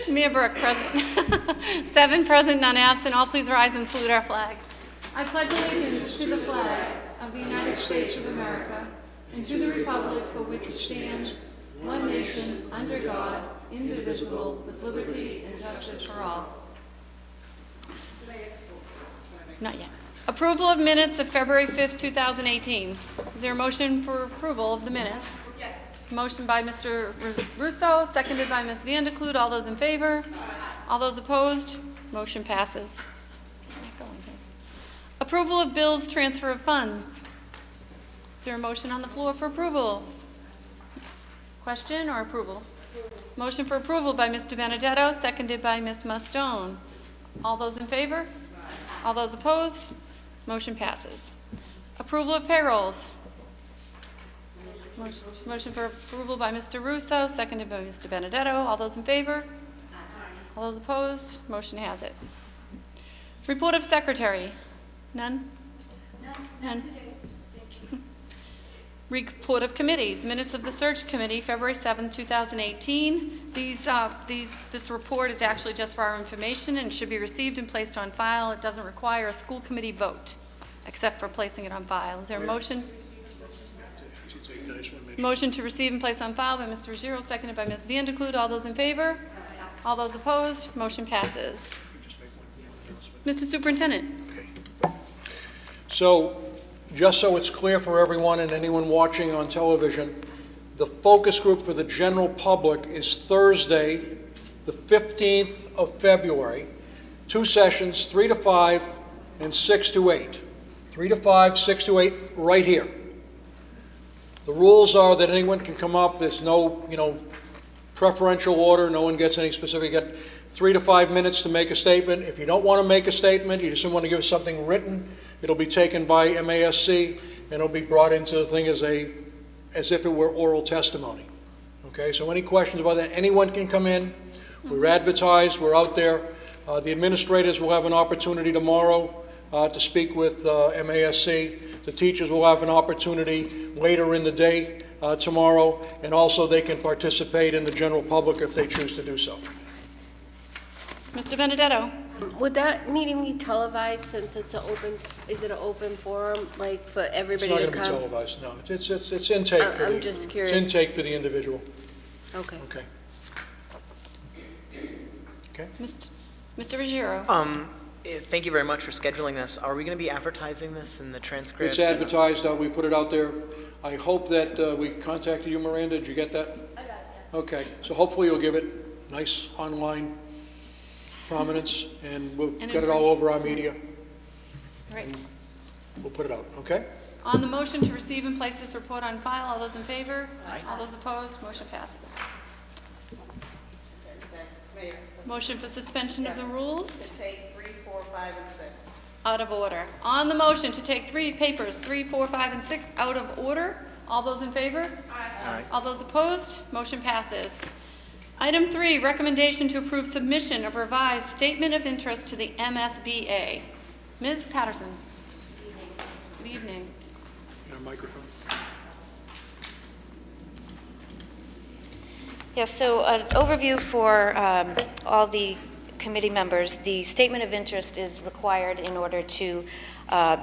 Mayor Burke, present. 7 present, none absent. All please rise and salute our flag. I pledge allegiance to the flag of the United States of America and to the republic for which it stands, one nation, under God, indivisible, with liberty and justice for all. Not yet. Approval of minutes of February 5th, 2018. Is there a motion for approval of the minutes? Yes. Motion by Mr. Russo, seconded by Ms. Vandekloot. All those in favor? Aye. All those opposed? Motion passes. Approval of bills, transfer of funds. Is there a motion on the floor for approval? Question or approval? Motion for approval by Mr. Benedetto, seconded by Ms. Mustone. All those in favor? All those opposed? Motion passes. Approval of payrolls. Motion for approval by Mr. Russo, seconded by Mr. Benedetto. All those in favor? All those opposed? Motion has it. Report of secretary. None? None. Report of committees. Minutes of the search committee, February 7th, 2018. This report is actually just for our information and should be received and placed on file. It doesn't require a school committee vote, except for placing it on file. Is there a motion? Motion to receive and place on file by Mr. Ruggiero, seconded by Ms. Vandekloot. All those in favor? All those opposed? Motion passes. Mr. Superintendent. So, just so it's clear for everyone and anyone watching on television, the focus group for the general public is Thursday, the 15th of February. 2 sessions, 3 to 5 and 6 to 8. 3 to 5, 6 to 8, right here. The rules are that anyone can come up. There's no, preferential order. No one gets any specific. You get 3 to 5 minutes to make a statement. If you don't want to make a statement, you just want to give something written, it'll be taken by MASC and it'll be brought into the thing as if it were oral testimony. Okay, so any questions about that? Anyone can come in. We're advertised. We're out there. The administrators will have an opportunity tomorrow to speak with MASC. The teachers will have an opportunity later in the day tomorrow, and also they can participate in the general public if they choose to do so. Mr. Benedetto. Would that meeting be televised since it's is it an open forum, like for everybody to come? It's not going to be televised, no. It's intake for I'm just curious. It's intake for the individual. Okay. Okay. Okay. Mr. Ruggiero. Thank you very much for scheduling this. Are we going to be advertising this in the transcript? It's advertised. We put it out there. I hope that we contacted you, Miranda. Did you get that? I got it. Okay. So hopefully you'll give it nice online prominence, and we'll get it all over our media. All right. We'll put it out. Okay? On the motion to receive and place this report on file, all those in favor? Aye. All those opposed? Motion passes. Motion for suspension of the rules? To take 3, 4, 5, and 6. Out of order. On the motion to take papers 3, 4, 5, and 6 out of order, all those in favor? Aye. All those opposed? Motion passes. Item 3, recommendation to approve submission of revised statement of interest to the MSBA. Ms. Patterson. Good evening. You got a microphone? Yes, so an overview for all the committee members. The statement of interest is required in order to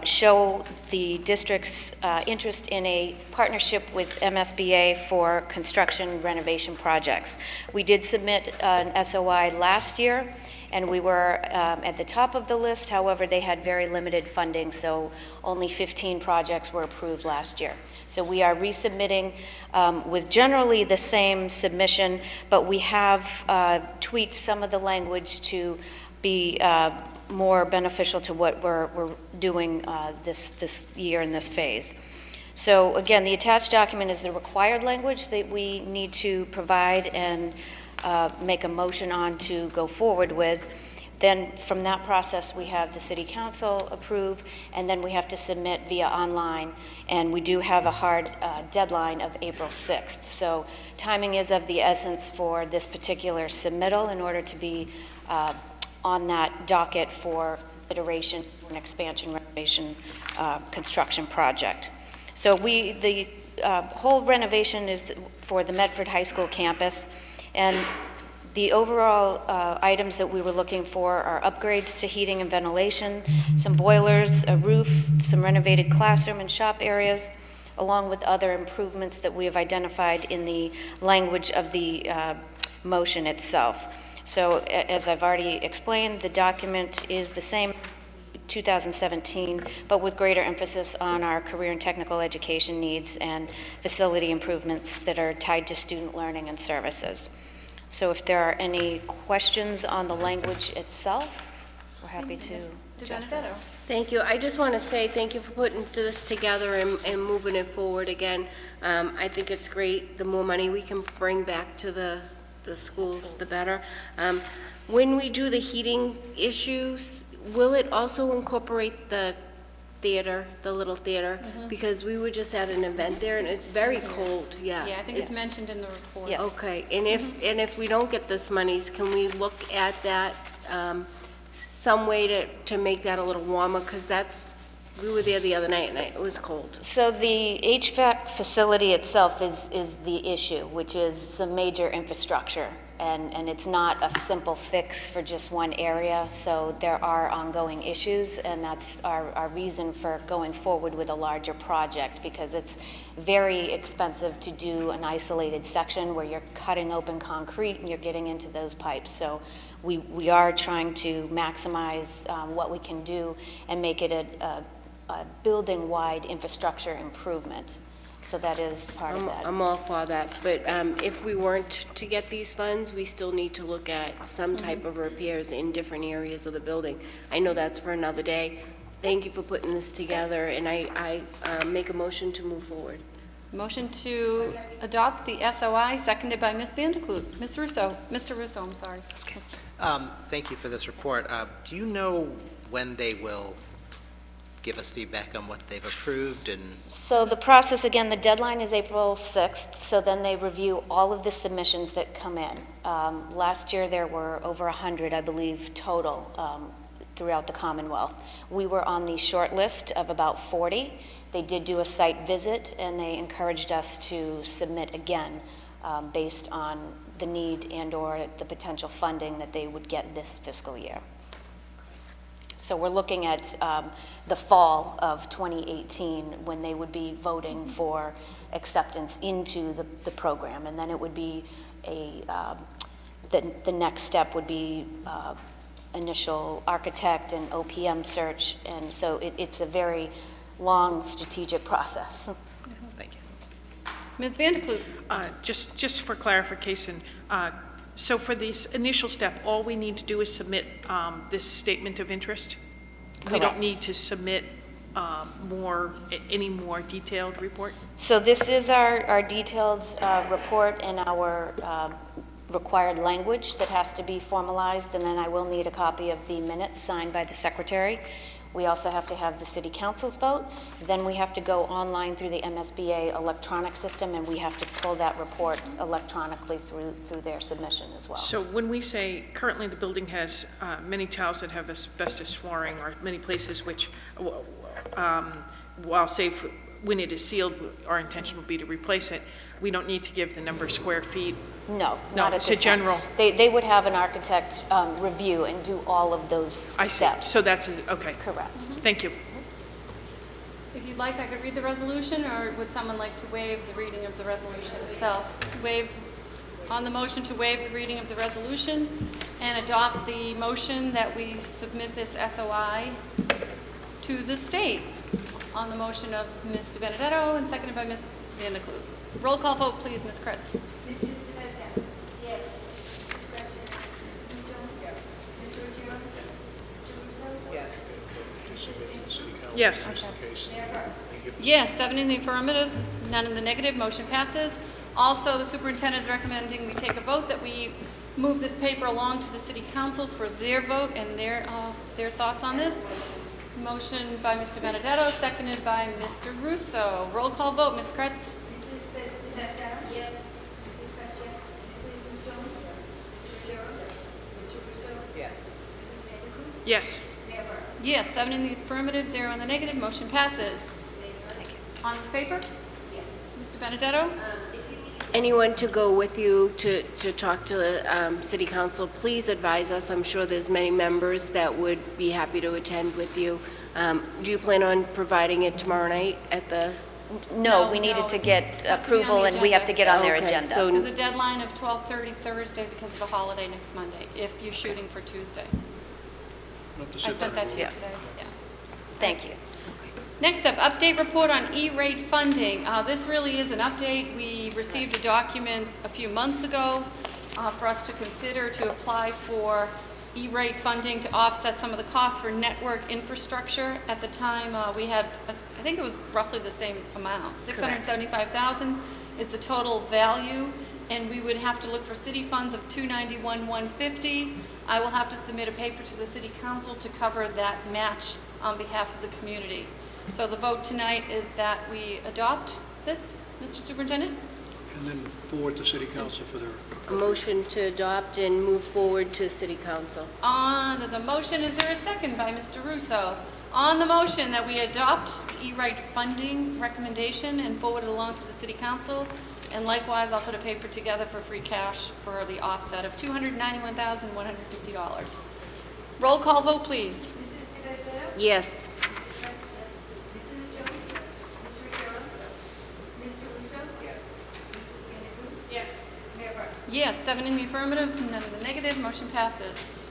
show the district's interest in a partnership with MSBA for construction renovation projects. We did submit an SOI last year, and we were at the top of the list. However, they had very limited funding, so only 15 projects were approved last year. So we are resubmitting with generally the same submission, but we have tweaked some of the language to be more beneficial to what we're doing this year in this phase. So again, the attached document is the required language that we need to provide and make a motion on to go forward with. Then from that process, we have the City Council approve, and then we have to submit via online, and we do have a hard deadline of April 6th. So timing is of the essence for this particular submittal in order to be on that docket for consideration for an expansion renovation construction project. So the whole renovation is for the Medford High School campus, and The overall items that we were looking for are upgrades to heating and ventilation, some boilers, a roof, some renovated classroom and shop areas, along with other improvements that we have identified in the language of the motion itself. So as I've already explained, the document is the same 2017, but with greater emphasis on our career and technical education needs and facility improvements that are tied to student learning and services. So if there are any questions on the language itself, we're happy to address Benedetto. those. Thank you. I just want to say thank you for putting this together and moving it forward again. I think it's great. The more money we can bring back to the schools, the better. When we do the heating issues, will it also incorporate the theater, the little theater? Because we were just at an event there, and it's very cold, yeah. Yeah, I think it's mentioned in the report. Yes. Okay, and if we don't get this monies, can we look at that, some way to make that a little warmer? Because we were there the other night, and it was cold. So the HVAC facility itself is the issue, which is some major infrastructure. And it's not a simple fix for just one area, so there are ongoing issues, and that's our reason for going forward with a larger project, because it's very expensive to do an isolated section where you're cutting open concrete and you're getting into those pipes. So we are trying to maximize what we can do and make it a building-wide infrastructure improvement. So that is part of that. I'm all for that, but if we weren't to get these funds, we still need to look at some type of repairs in different areas of the building. I know that's for another day. Thank you for putting this together, and I make a motion to move forward. Motion to adopt the SOI, seconded by Ms. Vanderklut. Mr. Russo, I'm sorry. Thank you for this report. Do you know when they will give us feedback on what they've approved? And So the process, again, the deadline is April 6th, so then they review all of the submissions that come in. Last year, there were over 100, I believe, total throughout the Commonwealth. We were on the short list of about 40. They did do a site visit, and they encouraged us to submit again based on the need and/or the potential funding that they would get this fiscal year. So we're looking at the fall of 2018 when they would be voting for acceptance into the program. And then it would be the next step would be initial architect and OPM search. And so it's a very long strategic process. thank you. Ms. Vanderklut. Just for clarification, so for this initial step, all we need to do is submit this statement of interest? We Correct. don't need to submit any more detailed report? So this is our detailed report and our required language that has to be formalized, and then I will need a copy of the minutes signed by the secretary. We also have to have the city council's vote. Then we have to go online through the MSBA electronic system, and we have to pull that report electronically through their submission as well. So when we say currently the building has many tiles that have asbestos flooring, or many places which, while safe, when it is sealed, our intention would be to replace it, we don't need to give the number of square feet? No, not at it's this a time. general. They would have an architect review and do all of those I see. steps. So that's, okay. Correct. Thank you. If you'd like, I could read the resolution, or would someone like to waive the reading of the resolution itself? On the motion to waive the reading of the resolution and adopt the motion that we submit this SOI to the state. On the motion of Ms. DiBenedetto and seconded by Ms. Vanderklut. Roll call vote, please, Ms. Kretz. Yes. Yes, 7 in the affirmative, none in the negative, motion passes. Also, the superintendent is recommending we take a vote that we move this paper along to the city council for their vote and their thoughts on this. Motion by Mr. Benedetto, seconded by Mr. Russo. Roll call vote, Ms. Kretz. Mrs. Benedetto? Yes. Mrs. Kretz, yes. Mrs. Jones? Mr. Gerald? Mr. Russo? Yes. Mrs. Vanderklut? Yes. Mayor Burke? Yes, 7 in the affirmative, 0 in the negative, motion passes. On this paper? Yes. Mr. Benedetto? If you need anyone to go with you to talk to the city council, please advise us. I'm sure there's many members that would be happy to attend with you. Do you plan on providing it tomorrow night at the? No, we No, needed no, to it get has to be on approval, the and we have to agenda. get on their Okay, agenda. so- There's a deadline of 12:30 Thursday because of the holiday next Monday, if you're shooting for Tuesday. You'll have to I sit sent down that to and you Yes. today. Yeah. Thank you. Next up, update report on E-rate funding. This really is an update. We received a document a few months ago for us to consider to apply for E-rate funding to offset some of the costs for network infrastructure. At the time, we had, I think it was roughly the same amount. $675,000 is the total value, and we would have to look for city funds of $291,150. I will have to submit a paper to the city council to cover that match on behalf of the community. So the vote tonight is that we adopt this, Mr. Superintendent? and then forward to city council for their, A motion to adopt and move forward to city council. There's a motion, is there a second by Mr. Russo? On the motion that we adopt the E-rate funding recommendation and forward it along to the city council, and likewise, I'll put a paper together for free cash for the offset of $291,150. Roll call vote, please. Mrs. DeBenzetto? Yes. Mrs. Jones? Mr. Ruggiero? Mr. Russo? Yes. Mrs. Van der Kloot? Yes. Mayor Burton? Yes, 7 in the affirmative, none in the negative, motion passes.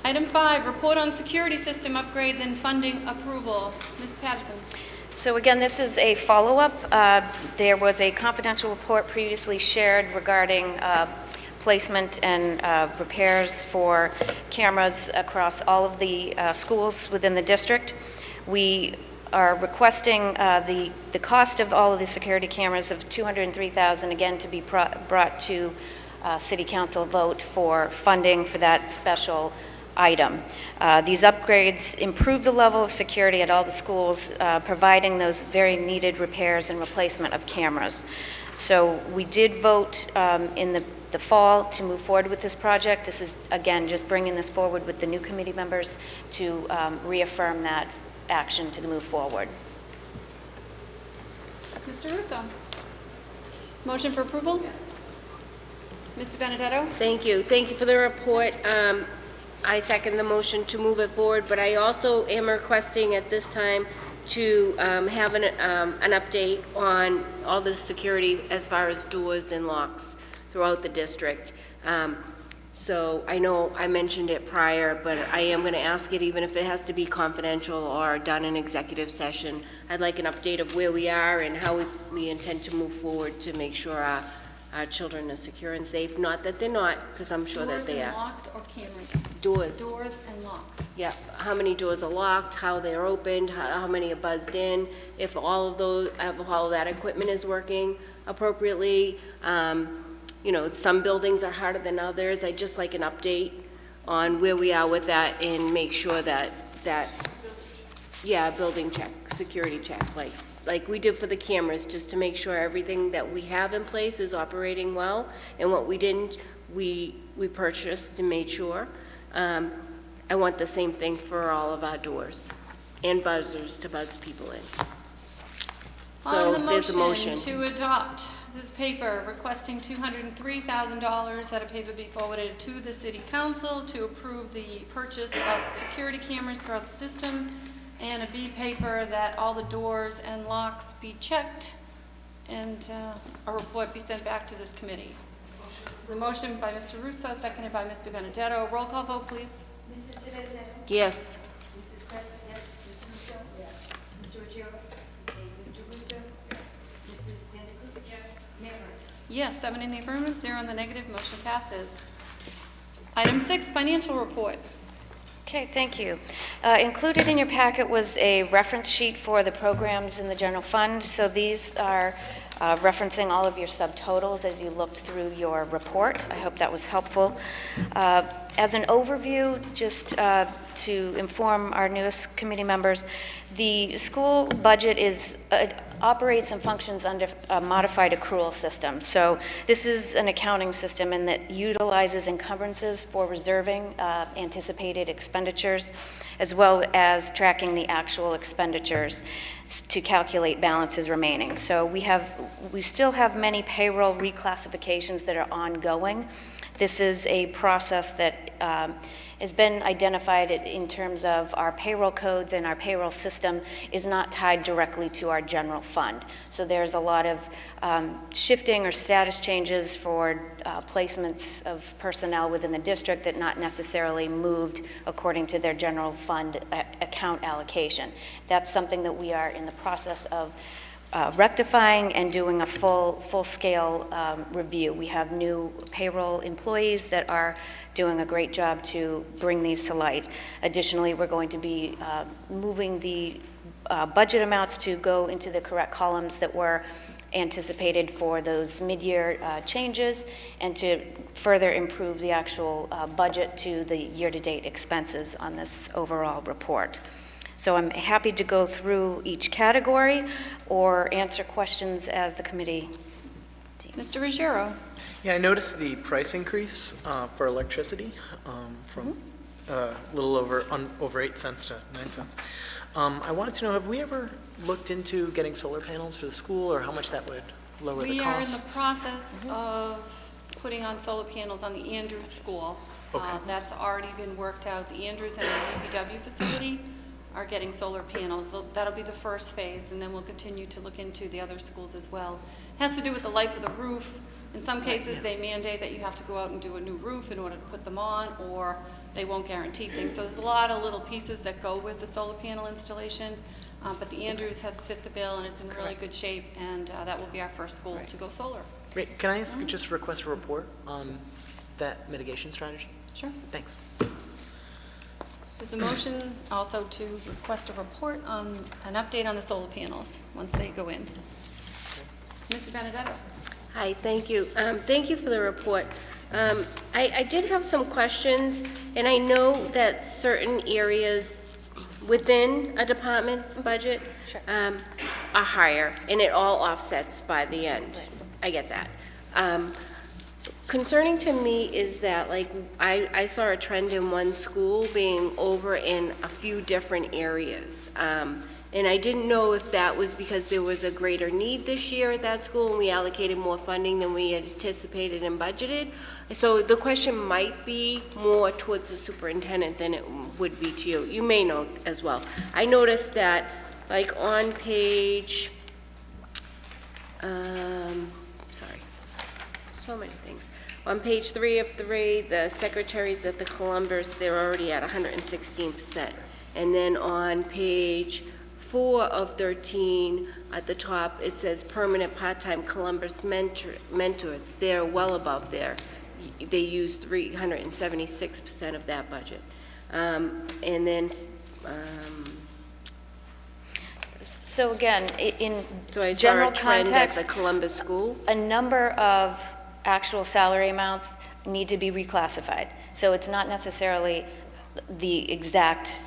Item 5, report on security system upgrades and funding approval. Ms. Patterson. So again, this is a follow-up. There was a confidential report previously shared regarding placement and repairs for cameras across all of the schools within the district. We are requesting the cost of all of the security cameras of $203,000, again, to be brought to City Council vote for funding for that special item. These upgrades improve the level of security at all the schools, providing those very needed repairs and replacement of cameras. So we did vote in the fall to move forward with this project. This is, again, just bringing this forward with the new committee members to reaffirm that action to move forward. Mr. Russo. Motion for approval? Yes. Mr. Benedetto? Thank you. Thank you for the report. I second the motion to move it forward, but I also am requesting at this time to have an update on all the security as far as doors and locks throughout the district. So I know I mentioned it prior, but I am going to ask it, even if it has to be confidential or done in executive session. I'd like an update of where we are and how we intend to move forward to make sure our children are secure and safe. Not that they're not, because I'm sure that they Doors and are. locks or cameras? Doors. Doors and locks. Yeah, how many doors are locked, how they're opened, how many are buzzed in, if all of that equipment is working appropriately. You know, some buildings are harder than others. I'd just like an update on where we are with that and make sure that, building check, security check, like we did for the cameras, just to make sure everything that we have in place is operating well, and what we didn't, we purchased and made sure. I want the same thing for all of our doors and buzzers to buzz people in. So On the there's a motion motion. to adopt this paper requesting $203,000 that a paper be forwarded to the city council to approve the purchase of security cameras throughout the system, and a B paper that all the doors and locks be checked, and a report be sent back to this committee. There's a motion by Mr. Russo, seconded by Mr. Benedetto. Roll call vote, please. Mrs. DeBenzetto? Yes. Mrs. Preston? Yes. Mr. Russo? Yes. Mr. Ruggiero? Mr. Russo? Mrs. Van der Kloot? Yes. Mayor Burton? Yes, 7 in the affirmative, 0 in the negative, motion passes. Item 6, financial report. Okay, thank you. Included in your packet was a reference sheet for the programs in the general fund. So these are referencing all of your subtotals as you looked through your report. I hope that was helpful. As an overview, just to inform our newest committee members, the school budget is operates and functions under a modified accrual system. So this is an accounting system and that utilizes encumbrances for reserving anticipated expenditures, as well as tracking the actual expenditures to calculate balances remaining. So we still have many payroll reclassifications that are ongoing. This is a process that has been identified in terms of our payroll codes, and our payroll system is not tied directly to our general fund. So there's a lot of shifting or status changes for placements of personnel within the district that not necessarily moved according to their general fund account allocation. That's something that we are in the process of rectifying and doing a full-scale review. We have new payroll employees that are doing a great job to bring these to light. Additionally, we're going to be moving the budget amounts to go into the correct columns that were anticipated for those mid-year changes, and to further improve the actual budget to the year-to-date expenses on this overall report. So I'm happy to go through each category or answer questions as the committee. Mr. Ruggiero? Yeah, I noticed the price increase for electricity from a little over 8 cents to 9 cents. I wanted to know, have we ever looked into getting solar panels for the school, or how much that would lower the We are in the cost? process of putting on solar panels on the Andrews School. Okay. That's already been worked out. The Andrews and the DPW facility are getting solar panels. So that'll be the first phase, and then we'll continue to look into the other schools as well. It has to do with the life of the roof. In some cases, they mandate that you have to go out and do a new roof in order to put them on, or they won't guarantee things. So there's a lot of little pieces that go with the solar panel installation. But the Andrews has fit the bill, and it's in really good shape, and that will be our first school to go solar. Great. Can I just request a report on that mitigation strategy? Sure. Thanks. There's a motion also to request a report on an update on the solar panels once they go in. Mr. Benedetto? Hi, thank you. Thank you for the report. I did have some questions, and I know that certain areas within a department's budget are higher, and it all offsets by the end. I get that. Concerning to me is that, like, I saw a trend in one school being over in a few different areas. And I didn't know if that was because there was a greater need this year at that school and we allocated more funding than we had anticipated and budgeted. So the question might be more towards the superintendent than it would be to you. You may know as well. I noticed that, like, on page, sorry, so many things. On page 3 of 3, the secretaries at the Columbus, they're already at 116%. And then on page 4 of 13, at the top, it says permanent part-time Columbus mentors. They're well above there. They use 376% of that budget. And then, So again, in so I saw general a trend at the context, Columbus school. a number of actual salary amounts need to be reclassified. So it's not necessarily the exact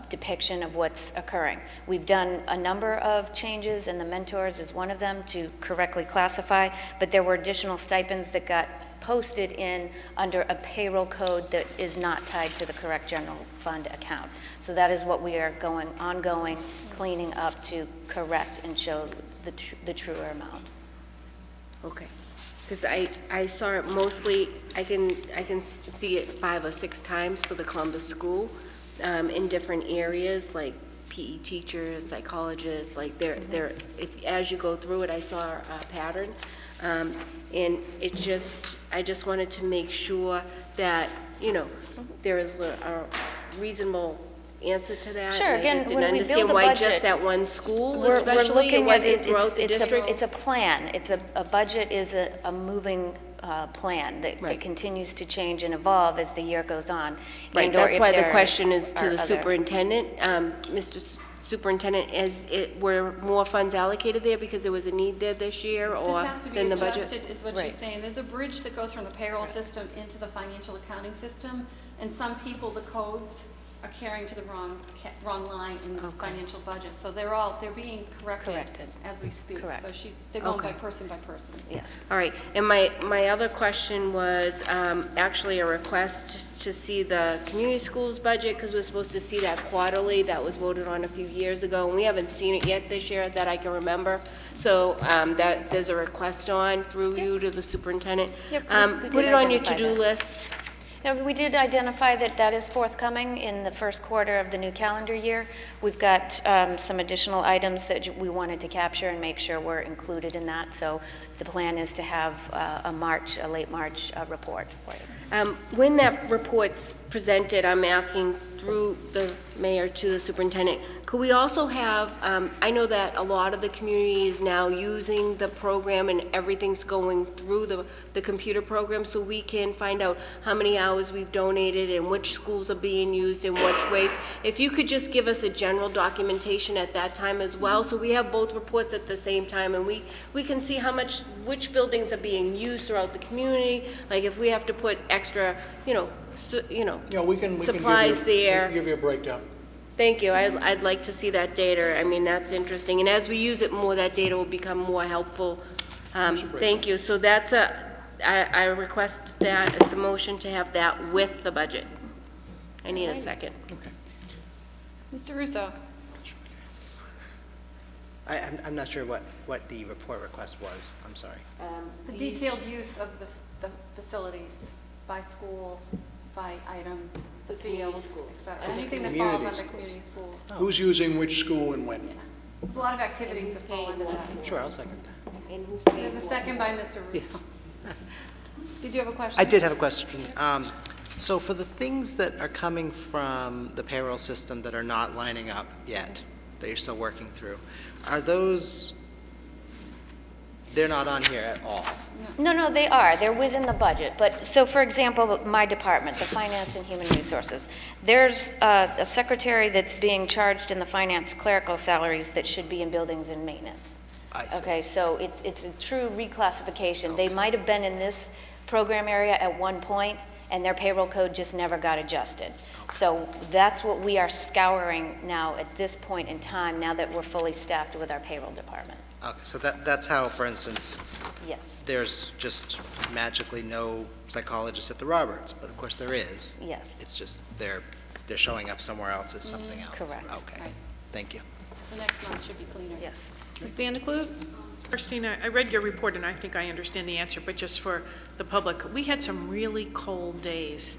depiction of what's occurring. We've done a number of changes, and the mentors is one of them, to correctly classify, but there were additional stipends that got posted in under a payroll code that is not tied to the correct general fund account. So that is what we are ongoing cleaning up to correct and show the truer amount. Okay. Because I saw it mostly, I can see it 5 or 6 times for the Columbus school in different areas, like PE teachers, psychologists, like as you go through it, I saw a pattern. And I just wanted to make sure that, there is a reasonable answer to that. Sure, And I just again, didn't when we build understand a why budget, just that one school, We're especially, it looking at wasn't it, throughout the district. it's a plan. A budget is a moving plan that Right. continues to change and evolve as the year goes on. Right, and/or that's if why the there question is to are the other- superintendent. Mr. Superintendent, were more funds allocated there because there was a need there this year, or This has to be than the budget? adjusted, is what Right. she's saying. There's a bridge that goes from the payroll system into the financial accounting system, and some people, the codes are carrying to the wrong line in this Okay. financial budget. So they're being corrected Corrected. as we speak. Correct. So they're going by Okay. person by person. Yes. All right, and my other question was actually a request to see the community schools budget, because we're supposed to see that quarterly. That was voted on a few years ago, and we haven't seen it yet this year that I can remember. So that, there's a request on through you to the superintendent. Yep, we Put did it on your identify to-do that. list. Now, we did identify that that is forthcoming in the first quarter of the new calendar year. We've got some additional items that we wanted to capture and make sure were included in that. So the plan is to have a late March report for you. When that report's presented, I'm asking through the mayor to the superintendent, could we also have, I know that a lot of the community is now using the program and everything's going through the computer program, so we can find out how many hours we've donated and which schools are being used in which ways. If you could just give us a general documentation at that time as well, so we have both reports at the same time, and we can see which buildings are being used throughout the community, like if we have to put extra, Yeah, we can supplies give there. give you a breakdown. Thank you. I'd like to see that data. I mean, that's interesting. And as we use it more, that data will become more helpful. Thank you. So I request that, it's a motion to have that with the budget. I need a second. Mr. Russo? I'm not sure what the report request was. I'm sorry. The detailed use of the facilities by school, by item, the community fields, schools. et cetera. Anything that falls Community under community schools. Who's using which school and when? Yeah. There's a lot of activities that fall under that. Sure, I'll second that. And who's paying There's a for it? second by Mr. Russo. Did you have a question? I did have a question. So for the things that are coming from the payroll system that are not lining up yet, that you're still working through, are those, they're not on here at all? No, they are. They're within the budget. But, so for example, my department, the Finance and Human Resources, there's a secretary that's being charged in the finance clerical salaries that should be in buildings and maintenance. I see. Okay, so it's a true reclassification. They might have been in this program area at one point, and their payroll code just never got adjusted. So that's what we are scouring now at this point in time, now that we're fully staffed with our payroll department. Okay, so that's how, for instance, Yes, there's just magically no psychologist at the Roberts, but of course there is. yes. It's just they're showing up somewhere else as something else. correct. Okay, Right. thank you. The next month should be cleaner. Yes. Ms. Van de Kloot? Christina, I read your report, and I think I understand the answer, but just for the public, we had some really cold days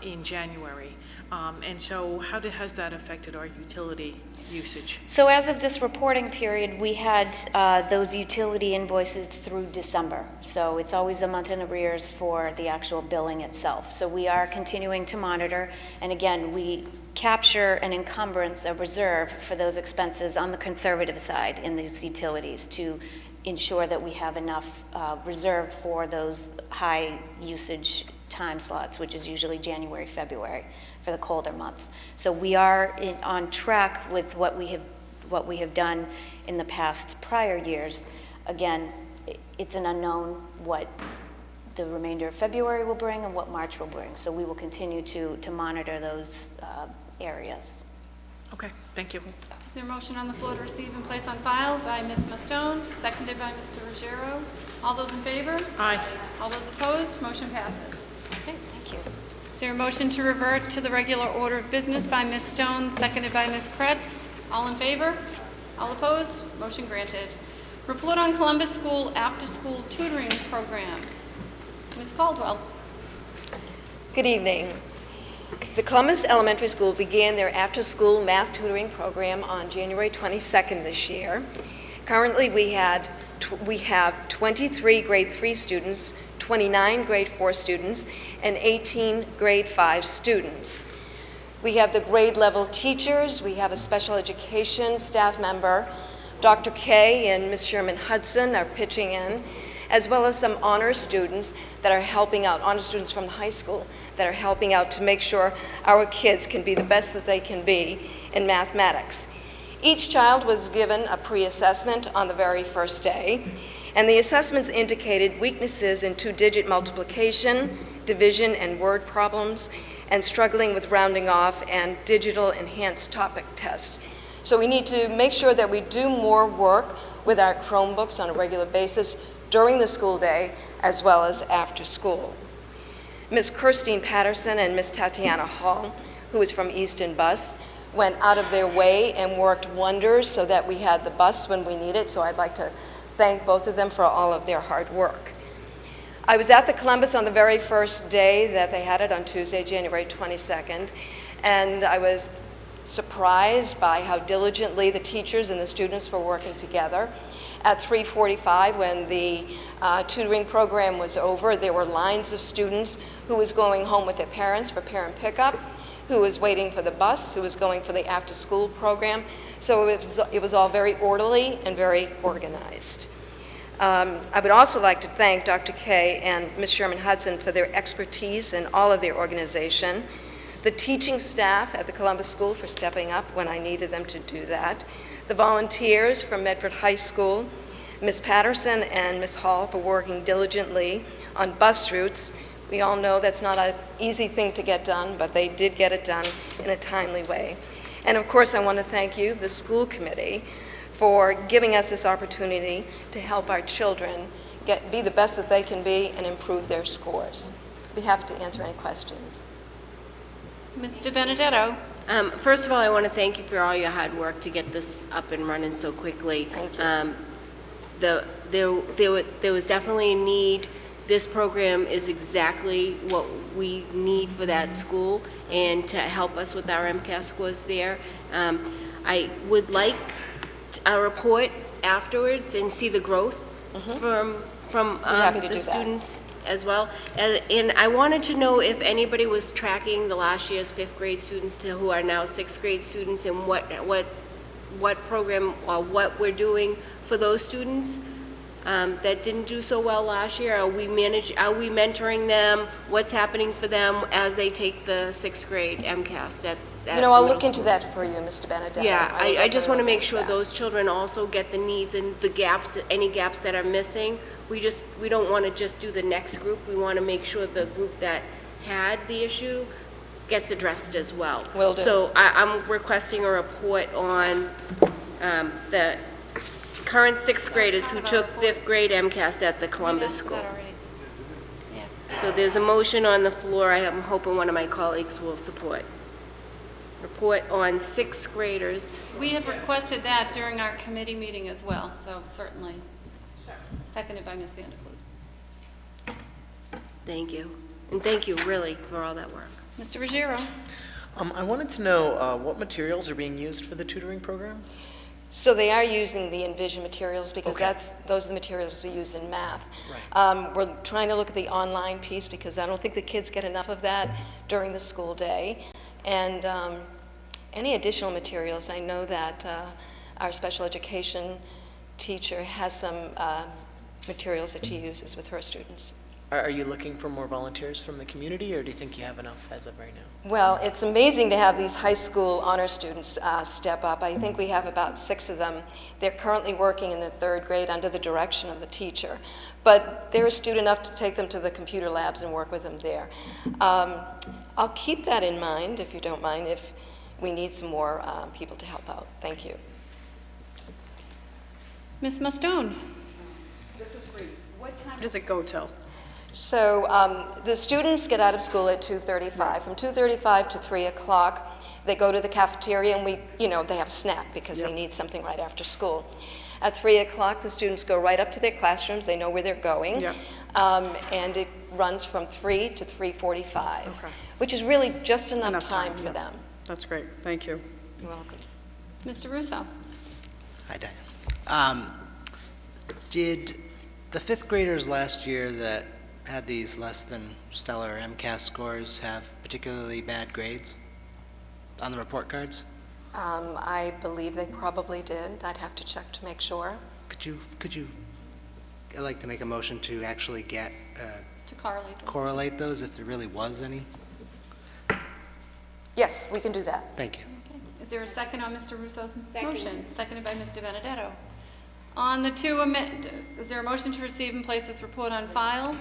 in January, and so how has that affected our utility usage? So as of this reporting period, we had those utility invoices through December. So it's always a month in arrears for the actual billing itself. So we are continuing to monitor, and again, we capture an encumbrance, a reserve for those expenses on the conservative side in these utilities to ensure that we have enough reserved for those high usage time slots, which is usually January, February, for the colder months. So we are on track with what we have done in the past prior years. Again, it's an unknown what the remainder of February will bring and what March will bring. So we will continue to monitor those areas. Okay, thank you. Is there a motion on the floor to receive and place on file by Ms. Mastone, seconded by Mr. Ruggiero? All those in favor? Aye. All those opposed? Motion passes. Okay, thank you. Is there a motion to revert to the regular order of business by Ms. Stone, seconded by Ms. Kretz? All in favor? All opposed? Motion granted. Report on Columbus School after-school tutoring program. Ms. Caldwell. Good evening. The Columbus Elementary School began their after-school math tutoring program on January 22nd this year. Currently, we have 23 grade 3 students, 29 grade 4 students, and 18 grade 5 students. We have the grade level teachers, we have a special education staff member, Dr. Kay and Ms. Sherman Hudson are pitching in, as well as some honor students that are helping out, honor students from the high school that are helping out to make sure our kids can be the best that they can be in mathematics. Each child was given a pre-assessment on the very first day, and the assessments indicated weaknesses in two-digit multiplication, division, and word problems, and struggling with rounding off and digital enhanced topic tests. So we need to make sure that we do more work with our Chromebooks on a regular basis during the school day as well as after school. Ms. Kirstine Patterson and Ms. Tatiana Hall, who is from Easton Bus, went out of their way and worked wonders so that we had the bus when we need it, so I'd like to thank both of them for all of their hard work. I was at the Columbus on the very first day that they had it on Tuesday, January 22nd, and I was surprised by how diligently the teachers and the students were working together. At 3:45, when the tutoring program was over, there were lines of students who was going home with their parents for parent pickup, who was waiting for the bus, who was going for the after-school program. So it was all very orderly and very organized. I would also like to thank Dr. Kay and Ms. Sherman Hudson for their expertise and all of their organization, the teaching staff at the Columbus School for stepping up when I needed them to do that, the volunteers from Medford High School, Ms. Patterson and Ms. Hall for working diligently on bus routes. We all know that's not an easy thing to get done, but they did get it done in a timely way. And of course, I want to thank you, the school committee, for giving us this opportunity to help our children be the best that they can be and improve their scores. I'd be happy to answer any questions. Mr. Benedetto? First of all, I want to thank you for all your hard work to get this up and running so quickly. Thank you. There was definitely a need. This program is exactly what we need for that school and to help us with our MCAS scores there. I would like a report afterwards and see the growth from happy to the do that. students as well. And I wanted to know if anybody was tracking the last year's 5th grade students who are now 6th grade students and what program or what we're doing for those students that didn't do so well last year. Are we mentoring them? What's happening for them as they take the 6th grade MCAS at I'll middle look into schools? that for you, Mr. Benedetto. Yeah, will I just want to definitely make look sure into that. those children also get the needs and the gaps, any gaps that are missing. We don't want to just do the next group. We want to make sure the group that had the issue gets addressed as well. Will do. So I'm requesting a report on the current 6th graders who took 5th grade MCAS at the Columbus School. So there's a motion on the floor. I'm hoping one of my colleagues will support. Report on 6th graders. We had requested that during our committee meeting as well, so certainly. Seconded by Ms. Vanderklut. Thank you. And thank you, really, for all that work. Mr. Ruggiero? I wanted to know what materials are being used for the tutoring program? So they are using the Envision materials because Okay. those are the materials we use in math. Right. We're trying to look at the online piece because I don't think the kids get enough of that during the school day. And any additional materials, I know that our special education teacher has some materials that she uses with her students. Are you looking for more volunteers from the community, or do you think you have enough as of right now? Well, it's amazing to have these high school honor students step up. I think we have about 6 of them. They're currently working in the 3rd grade under the direction of the teacher. But they're astute enough to take them to the computer labs and work with them there. I'll keep that in mind, if you don't mind, if we need some more people to help out. Thank you. Ms. Mustone? This is great. What time does it go till? So the students get out of school at 2:35. From 2:35 to 3 o'clock, they go to the cafeteria and they have a snack because they need something right after school. At 3 o'clock, the students go right up to their classrooms. They know where they're going. Yep. And it runs from 3 to 3:45, Okay. which is really just enough Enough time time, for yeah. them. That's great, thank you. You're welcome. Mr. Russo? Hi, Diane. Did the 5th graders last year that had these less than stellar MCAS scores have particularly bad grades on the report cards? I believe they probably did. I'd have to check to make sure. Could you, I'd like to make a motion to actually To correlate this. correlate those if there really was any? Yes, we can do that. Thank you. Okay. Is there a second on Mr. Russo's motion? Seconded by Mr. Benedetto. On the is there a motion to receive and place this report on file?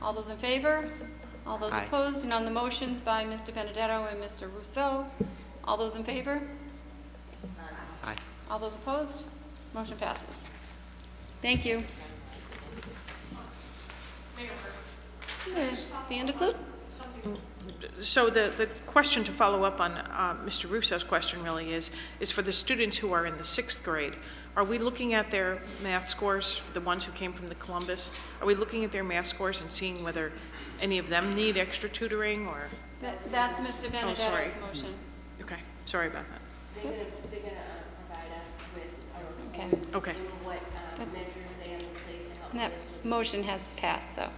All those in favor? All those Aye. opposed, and on the motions by Mr. Benedetto and Mr. Rousseau, all those in favor? Aye. All those opposed? Motion passes. Thank you. Ms. Vanderklut? So the question to follow up on Mr. Russo's question really is for the students who are in the 6th grade, are we looking at their math scores, the ones who came from the Columbus? Are we looking at their math scores and seeing whether any of them need extra tutoring or? That's Mr. sorry. Benedetto's motion. Okay, sorry about that. They're gonna provide us with Okay. Okay. what measures they have in place to help. And that motion has passed, so.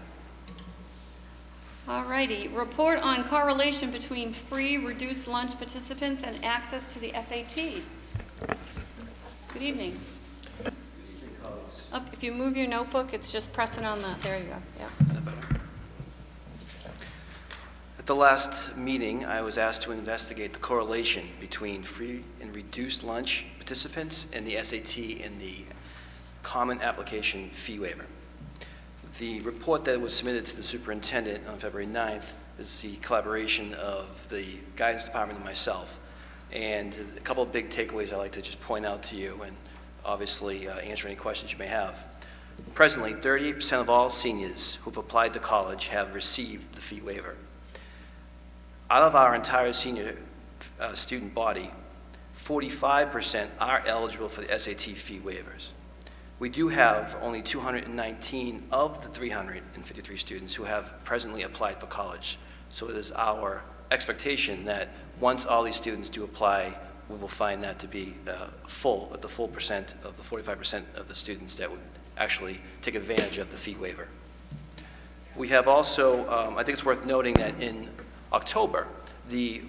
All righty, report on correlation between free reduced lunch participants and access to the SAT. Good evening. Up, if you move your notebook, it's just pressing on the, there you go, yeah. At the last meeting, I was asked to investigate the correlation between free and reduced lunch participants and the SAT and the Common Application Fee Waiver. The report that was submitted to the superintendent on February 9th is the collaboration of the guidance department and myself. And a couple of big takeaways I'd like to just point out to you and obviously answer any questions you may have. Presently, 38% of all seniors who've applied to college have received the fee waiver. Out of our entire senior student body, 45% are eligible for the SAT fee waivers. We do have only 219 of the 353 students who have presently applied for college. So it is our expectation that once all these students do apply, we will find that to be the full percent of the 45% of the students that would actually take advantage of the fee waiver. We have also, I think it's worth noting that in October, the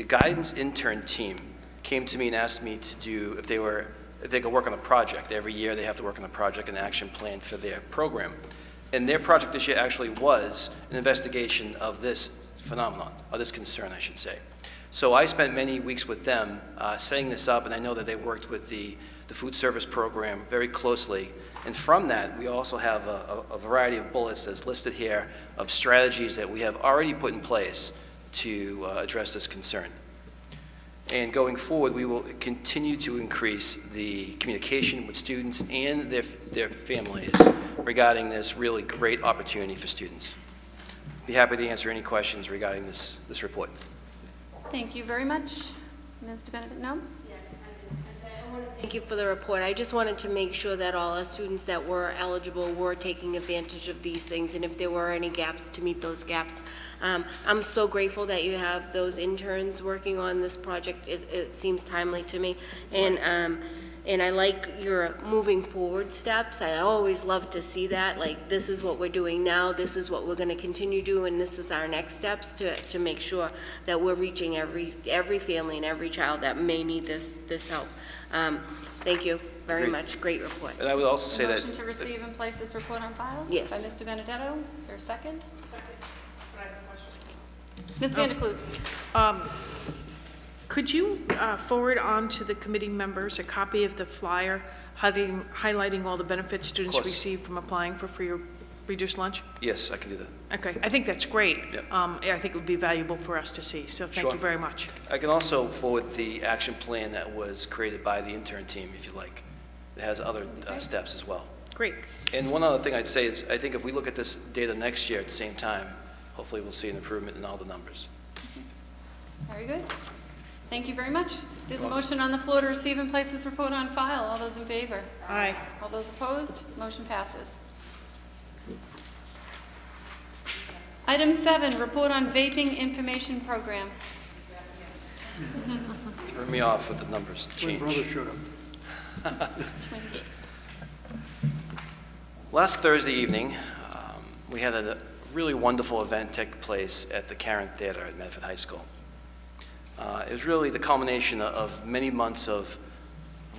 guidance intern team came to me and asked me to do, if they could work on a project. Every year they have to work on a project and action plan for their program. And their project this year actually was an investigation of this phenomenon, or this concern, I should say. So I spent many weeks with them setting this up, and I know that they worked with the food service program very closely. And from that, we also have a variety of bullets that's listed here of strategies that we have already put in place to address this concern. And going forward, we will continue to increase the communication with students and their families regarding this really great opportunity for students. Be happy to answer any questions regarding this report. Thank you very much. Mr. Benedict, no? Thank you for the report. I just wanted to make sure that all our students that were eligible were taking advantage of these things, and if there were any gaps, to meet those gaps. I'm so grateful that you have those interns working on this project. It seems timely to me. And I like your moving forward steps. I always love to see that, like, this is what we're doing now, this is what we're going to continue to do, and this is our next steps to make sure that we're reaching every family and every child that may need this help. Thank you very Great. much. Great report. And I would also say that... Motion to receive and place this report on file? Yes. By Mr. Benedetto. Is there a second? Second. But I have a question. Ms. Vanderklut? Could you forward on to the committee members a copy of the flyer highlighting all the benefits students course. receive from applying for free or reduced lunch? Yes, I can do that. Okay, I think that's great. Yep. I think it would be valuable for us to see, so thank Sure. you very much. I can also forward the action plan that was created by the intern team, if you like. It has other steps as well. Great. And one other thing I'd say is, I think if we look at this data next year at the same time, hopefully we'll see an improvement in all the numbers. Very good. Thank you very much. There's a motion on the floor to receive and place this report on file. All those in favor? Aye. All those opposed? Motion passes. Item 7, report on vaping information program. Threw me off with the numbers Twin brother change. showed up. Last Thursday evening, we had a really wonderful event take place at the Karen Theater at Medford High School. It was really the culmination of many months of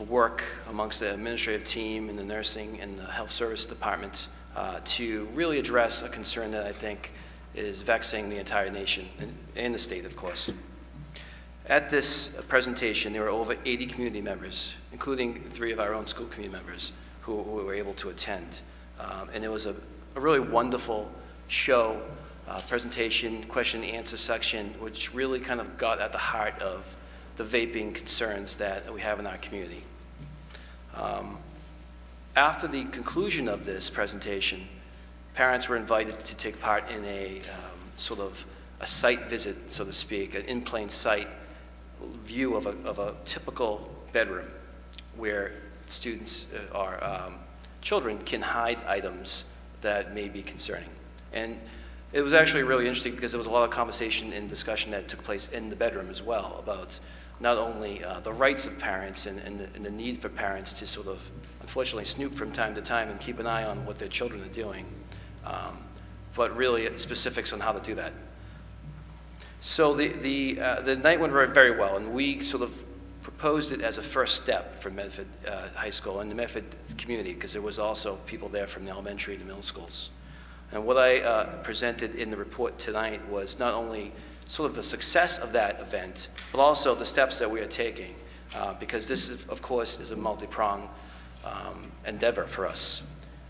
work amongst the administrative team and the nursing and the health service departments to really address a concern that I think is vexing the entire nation and the state, of course. At this presentation, there were over 80 community members, including 3 of our own school community members, who were able to attend. And it was a really wonderful show presentation, question and answer section, which really kind of got at the heart of the vaping concerns that we have in our community. After the conclusion of this presentation, parents were invited to take part in a sort of a site visit, so to speak, an in plain sight view of a typical bedroom where students or children can hide items that may be concerning. And it was actually really interesting because there was a lot of conversation and discussion that took place in the bedroom as well about not only the rights of parents and the need for parents to sort of, unfortunately, snoop from time to time and keep an eye on what their children are doing, but really specifics on how to do that. So the night went very well, and we sort of proposed it as a first step for Medford High School and the Medford community, because there was also people there from the elementary to middle schools. And what I presented in the report tonight was not only sort of the success of that event, but also the steps that we are taking, because this, of course, is a multi-pronged endeavor for us.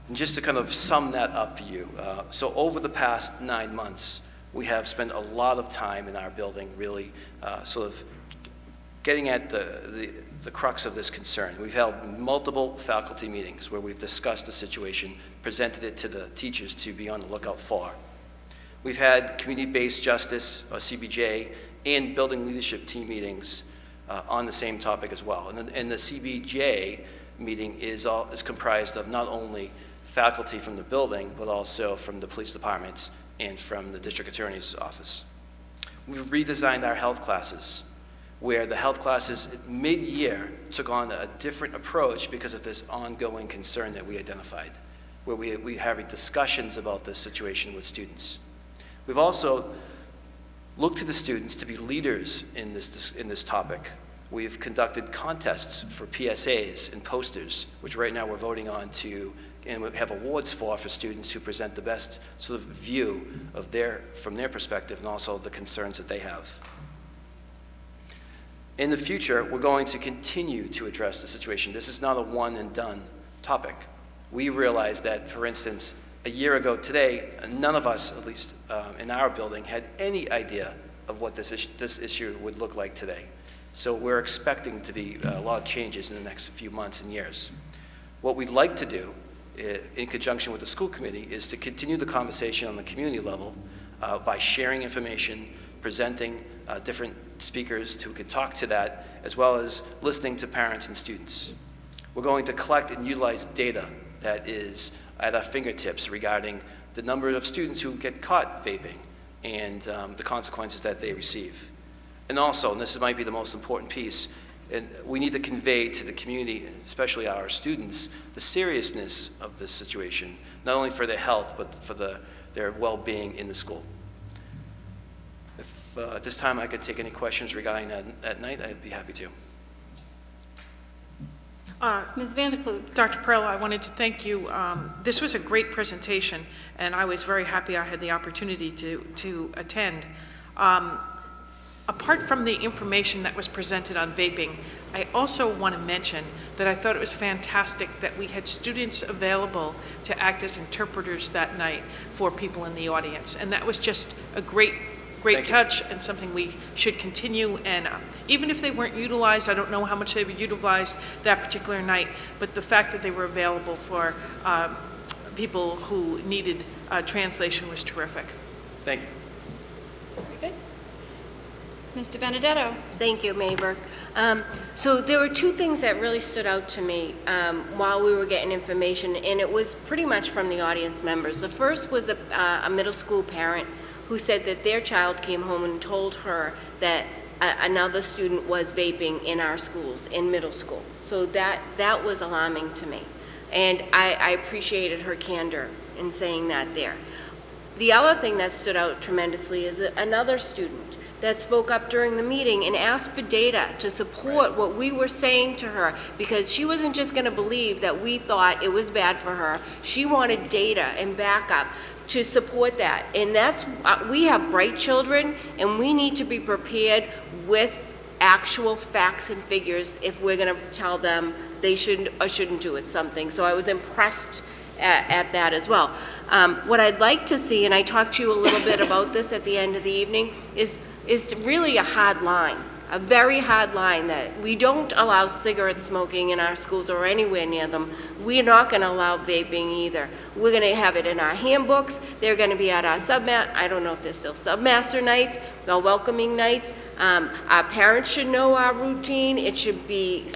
And just to kind of sum that up for you, so over the past 9 months, we have spent a lot of time in our building really sort of getting at the crux of this concern. We've held multiple faculty meetings where we've discussed the situation, presented it to the teachers to be on the lookout for. We've had community-based justice, or CBJ, and building leadership team meetings on the same topic as well. And the CBJ meeting is comprised of not only faculty from the building, but also from the police departments and from the district attorney's office. We've redesigned our health classes, where the health classes mid-year took on a different approach because of this ongoing concern that we identified, where we have discussions about this situation with students. We've also looked to the students to be leaders in this topic. We've conducted contests for PSAs and posters, which right now we're voting on and we have awards for students who present the best sort of view of from their perspective, and also the concerns that they have. In the future, we're going to continue to address the situation. This is not a one and done topic. We realize that, for instance, a year ago today, none of us, at least in our building, had any idea of what this issue would look like today. So we're expecting to be a lot of changes in the next few months and years. What we'd like to do, in conjunction with the school committee, is to continue the conversation on the community level by sharing information, presenting different speakers who can talk to that, as well as listening to parents and students. We're going to collect and utilize data that is at our fingertips regarding the number of students who get caught vaping and the consequences that they receive. And also, and this might be the most important piece, and we need to convey to the community, especially our students, the seriousness of this situation, not only for their health, but for their well-being in the school. If at this time I could take any questions regarding that at night, I'd be happy to. Ms. Vanderkloot. Dr. Perla, I wanted to thank you. This was a great presentation, and I was very happy I had the opportunity to attend. Apart from the information that was presented on vaping, I also want to mention that I thought it was fantastic that we had students available to act as interpreters that night for people in the audience. And that was just a great touch and something we should continue. And even if they weren't utilized, I don't know how much they were utilized that particular night, but the fact that they were available for people who needed translation was terrific. Thank you. Very good. Mr. Benedetto. Thank you, Mayberg. So there were two things that really stood out to me while we were getting information, and it was pretty much from the audience members. The first was a middle school parent who said that their child came home and told her that another student was vaping in our schools, in middle school. So that was alarming to me. And I appreciated her candor in saying that there. The other thing that stood out tremendously is another student that spoke up during the meeting and asked for data to support what we were saying to her, because she wasn't just going to believe that we thought it was bad for her. She wanted data and backup to support that. And that's, we have bright children, and we need to be prepared with actual facts and figures if we're going to tell them they should or shouldn't do it something. So I was impressed at that as well. What I'd like to see, and I talked to you a little bit about this at the end of the evening, is really a hard line, a very hard line, that we don't allow cigarette smoking in our schools or anywhere near them. We're not going to allow vaping either. We're going to have it in our handbooks. They're going to be at our I don't know if they're still submaster nights, or welcoming nights. Our parents should know our routine. It should be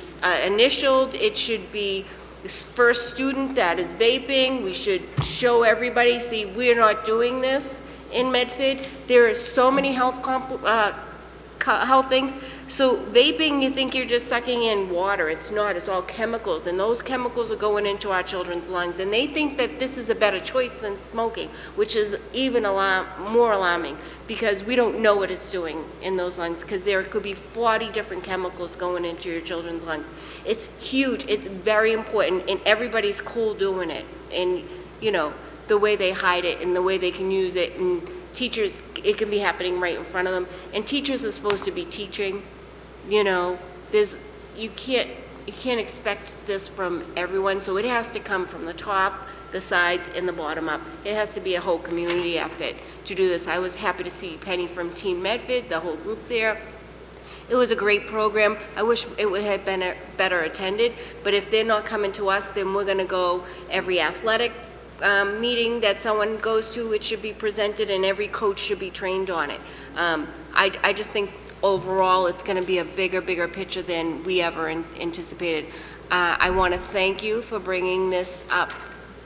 initialed. It should be first student that is vaping. We should show everybody, see, we're not doing this in Medford. There are so many health things. So vaping, you think you're just sucking in water. It's not. It's all chemicals, and those chemicals are going into our children's lungs, and they think that this is a better choice than smoking, which is even more alarming, because we don't know what it's doing in those lungs, because there could be 40 different chemicals going into your children's lungs. It's huge. It's very important, and everybody's cool doing it, and the way they hide it and the way they can use it, and teachers, it can be happening right in front of them, and teachers are supposed to be teaching. You can't expect this from everyone, so it has to come from the top, the sides, and the bottom up. It has to be a whole community effort to do this. I was happy to see Penny from Team Medford, the whole group there. It was a great program. I wish it had been better attended, but if they're not coming to us, then we're gonna go every athletic meeting that someone goes to, it should be presented, and every coach should be trained on it. I just think overall it's going to be a bigger picture than we ever anticipated. I want to thank you for bringing this up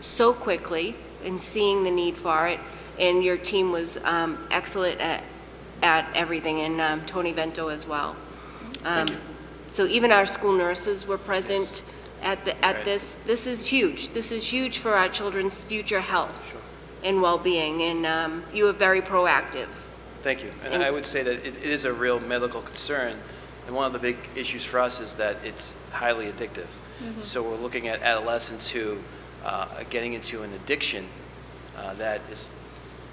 so quickly and seeing the need for it, and your team was excellent at everything, and Tony Vento as well. So even our school nurses were present. At this is huge. This is huge for our children's future health and well-being, and you were very proactive. Thank you. And I would say that it is a real medical concern, and one of the big issues for us is that it's highly addictive. So we're looking at adolescents who are getting into an addiction that is,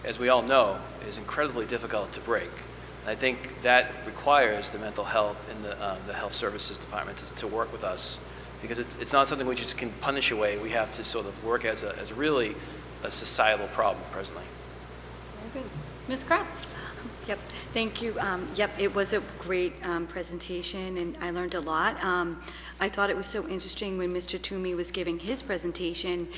as we all know, is incredibly difficult to break. And I think that requires the mental health and the health services department to work with us, because it's not something we just can punish away. We have to sort of work as really a societal problem presently. Very good. Ms. Kratz? Yep, thank you. Yep, it was a great presentation, and I learned a lot. I thought it was so interesting when Mr. Toomey was giving his presentation.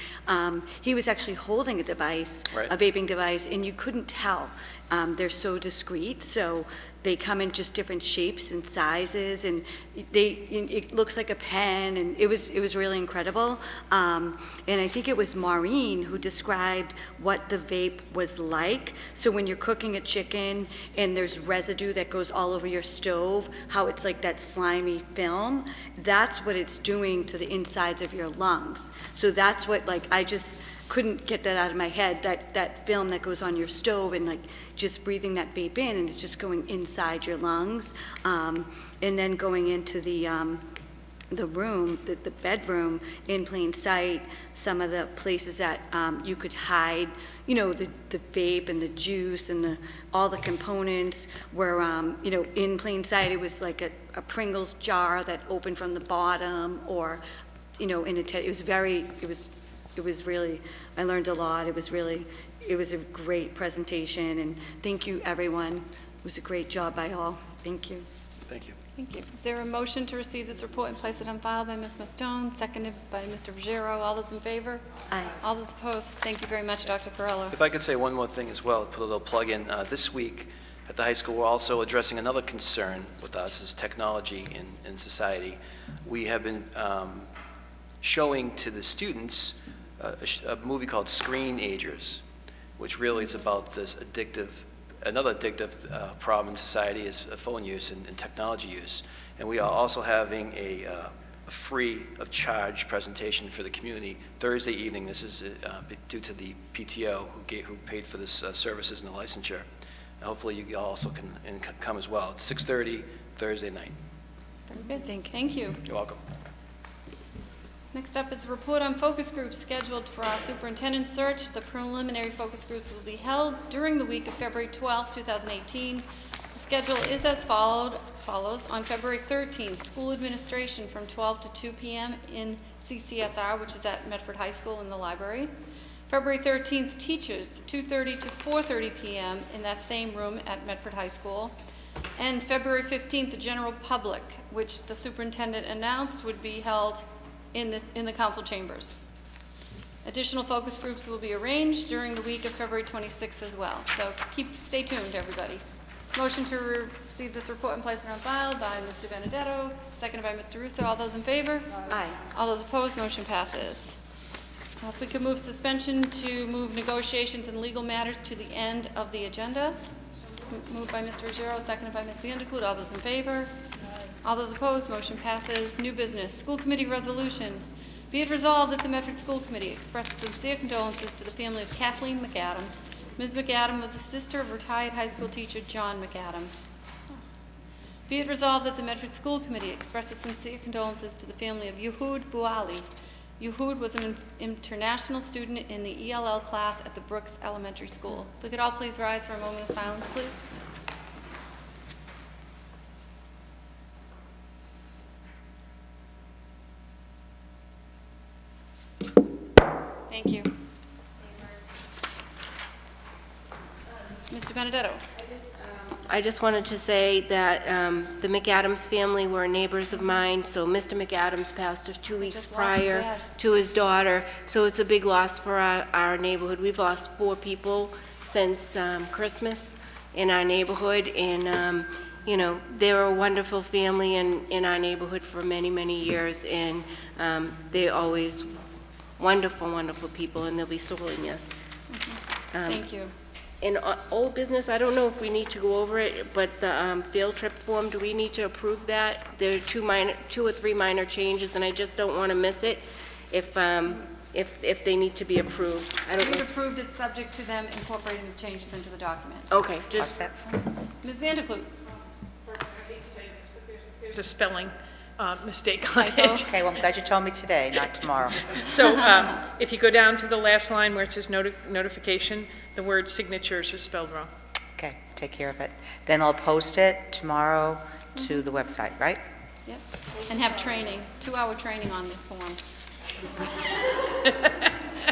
He was actually holding a device, Right. a vaping device, and you couldn't tell. They're so discreet, so they come in just different shapes and sizes, and it looks like a pen, and it was really incredible. And I think it was Maureen who described what the vape was like. So when you're cooking a chicken and there's residue that goes all over your stove, how it's like that slimy film, that's what it's doing to the insides of your lungs. So that's what, I just couldn't get that out of my head, that film that goes on your stove, and just breathing that vape in, and it's just going inside your lungs, and then going into the room, the bedroom, in plain sight, some of the places that you could hide, the vape and the juice and all the components were, in plain sight. It was like a Pringles jar that opened from the bottom, or, it was really, I learned a lot. It was a great presentation, and thank you, everyone. It was a great job by all. Thank you. Thank you. Thank you. Is there a motion to receive this report and place it on file by Ms. Mastone, seconded by Mr. Ruggiero? All those in favor? Aye. All those opposed? Thank you very much, Dr. Perello. If I could say one more thing as well, put a little plug in. This week at the high school, we're also addressing another concern with us, is technology in society. We have been showing to the students a movie called Screenagers, which really is about this another addictive problem in society is phone use and technology use. And we are also having a free of charge presentation for the community Thursday evening. This is due to the PTO who paid for this services and the licensure. And hopefully you also can come as well. It's 6:30 Thursday night. Very good. Thank you. You're welcome. Next up is the report on focus groups scheduled for our superintendent search. The preliminary focus groups will be held during the week of February 12th, 2018. The schedule is as follows. On February 13th, school administration from 12 to 2 p.m. in CCSR, which is at Medford High School in the library. February 13th, teachers, 2:30 to 4:30 p.m. in that same room at Medford High School. And February 15th, the general public, which the superintendent announced would be held in the council chambers. Additional focus groups will be arranged during the week of February 26th as well. So stay tuned, everybody. Motion to receive this report and place it on file by Mr. Benedetto, seconded by Mr. Russo. All those in favor? Aye. All those opposed, motion passes. If we could move suspension to move negotiations and legal matters to the end of the agenda. Moved by Mr. Ruggiero, seconded by Ms. Vanderklut. All those in favor? All those opposed, motion passes. New business, school committee resolution. Be it resolved that the Medford School Committee expresses sincere condolences to the family of Kathleen McAdam. Ms. McAdam was the sister of retired high school teacher John McAdam. Be it resolved that the Medford School Committee expresses sincere condolences to the family of Yehud Bouali. Yehud was an international student in the ELL class at the Brooks Elementary School. If we could all please rise for a moment of silence, please. Thank you. Mr. Benedetto. I just wanted to say that the McAdams family were neighbors of mine, so Mr. McAdams passed 2 weeks Just lost prior Dad. to his daughter, so it's a big loss for our neighborhood. We've lost 4 people since Christmas in our neighborhood, and, you know, they were a wonderful family in our neighborhood for many, many years, and they're always wonderful, wonderful people, and they'll be sorely missed. Thank you. In old business, I don't know if we need to go over it, but the field trip form, do we need to approve that? There are 2 or 3 minor changes, and I just don't want to miss it if they need to be approved. I don't We've know. approved it subject to them incorporating the changes into the document. Okay, just, Ms. Vanderklut. There's a spelling mistake on Typo. it. Okay, well, I'm glad you told me today, not tomorrow. So if you go down to the last line where it says notification, the word signatures is spelled wrong. Okay, take care of it. Then I'll post it tomorrow to the website, right? Yep. And have training, 2-hour training on this form.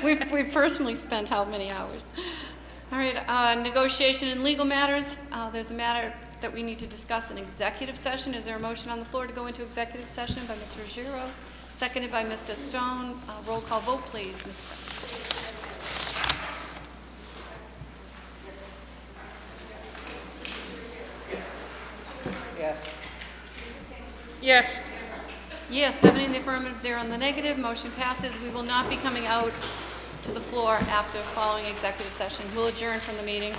We've personally spent how many hours? All right, negotiation and legal matters. There's a matter that we need to discuss in executive session. Is there a motion on the floor to go into executive session by Mr. Ruggiero, seconded by Mr. Stone? Roll call vote, please. Ms. Yes. Yes. Yes, 7 in the affirmative, 0 in the negative. Motion passes. We will not be coming out to the floor after following executive session. We'll adjourn from the meeting.